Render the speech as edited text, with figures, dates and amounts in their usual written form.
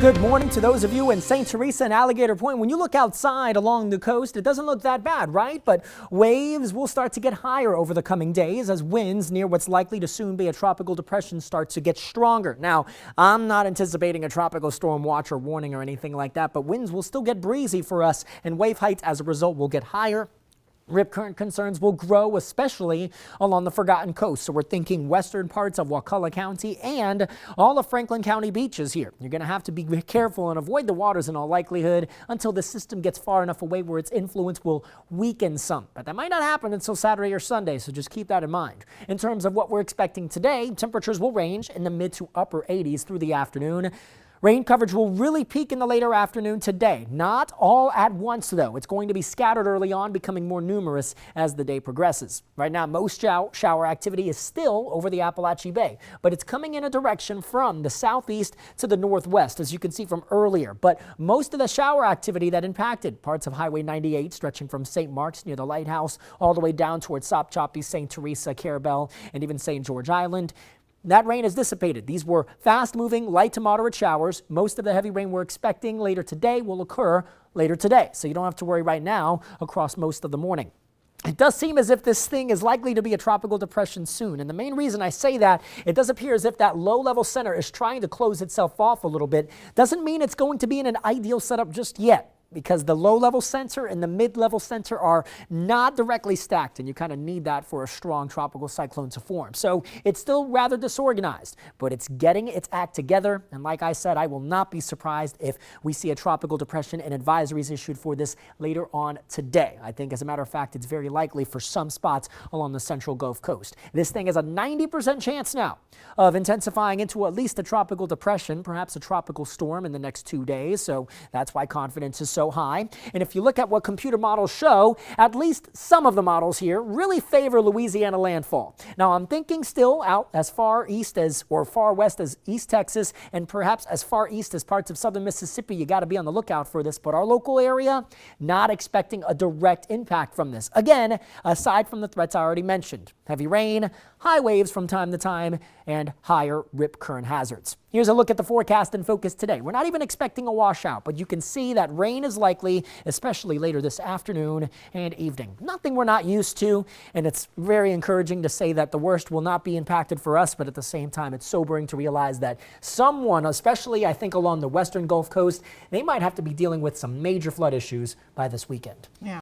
Good morning to those of you in St. Teresa and Alligator Point. When you look outside along the coast, it doesn't look that bad, right? But waves will start to get higher over the coming days as winds near what's likely to soon be a tropical depression start to get stronger. Now, I'm not anticipating a tropical storm watch or warning or anything like that, but winds will still get breezy for us, and wave heights as a result will get higher. Rip current concerns will grow, especially along the Forgotten Coast. So we're thinking western parts of Wakulla County and all of Franklin County beaches here. You're going to have to be careful and avoid the waters in all likelihood until the system gets far enough away where its influence will weaken some. But that might not happen until Saturday or Sunday, so just keep that in mind. In terms of what we're expecting today, temperatures will range in the mid to upper 80s through the afternoon. Rain coverage will really peak in the later afternoon today. Not all at once, though. It's going to be scattered early on, becoming more numerous as the day progresses. Right now, most shower activity is still over the Appalachee Bay, but it's coming in a direction from the southeast to the northwest, as you can see from earlier. But most of the shower activity that impacted parts of Highway 98, stretching from St. Mark's near the lighthouse all the way down towards Sopchoppy, St. Teresa, Carabel, and even St. George Island, that rain has dissipated. These were fast-moving, light to moderate showers. Most of the heavy rain we're expecting later today will occur later today, so you don't have to worry right now across most of the morning. It does seem as if this thing is likely to be a tropical depression soon, and the main reason I say that, it does appear as if that low-level center is trying to close itself off a little bit. Doesn't mean it's going to be in an ideal setup just yet, because the low-level center and the mid-level center are not directly stacked, and you kind of need that for a strong tropical cyclone to form. So it's still rather disorganized, but it's getting its act together. And like I said, I will not be surprised if we see a tropical depression and advisories issued for this later on today. I think, as a matter of fact, it's very likely for some spots along the central Gulf Coast. This thing has a 90% chance now of intensifying into at least a tropical depression, perhaps a tropical storm in the next 2 days. So that's why confidence is so high. And if you look at what computer models show, at least some of the models here really favor Louisiana landfall. Now, I'm thinking still out as far east as, or far west as East Texas, and perhaps as far east as parts of southern Mississippi. You got to be on the lookout for this, but our local area, not expecting a direct impact from this. Again, aside from the threats I already mentioned: heavy rain, high waves from time to time, and higher rip current hazards. Here's a look at the forecast in focus today. We're not even expecting a washout, but you can see that rain is likely, especially later this afternoon and evening. Nothing we're not used to, and it's very encouraging to say that the worst will not be impacted for us, but at the same time, it's sobering to realize that someone, especially I think along the western Gulf Coast, they might have to be dealing with some major flood issues by this weekend. Yeah.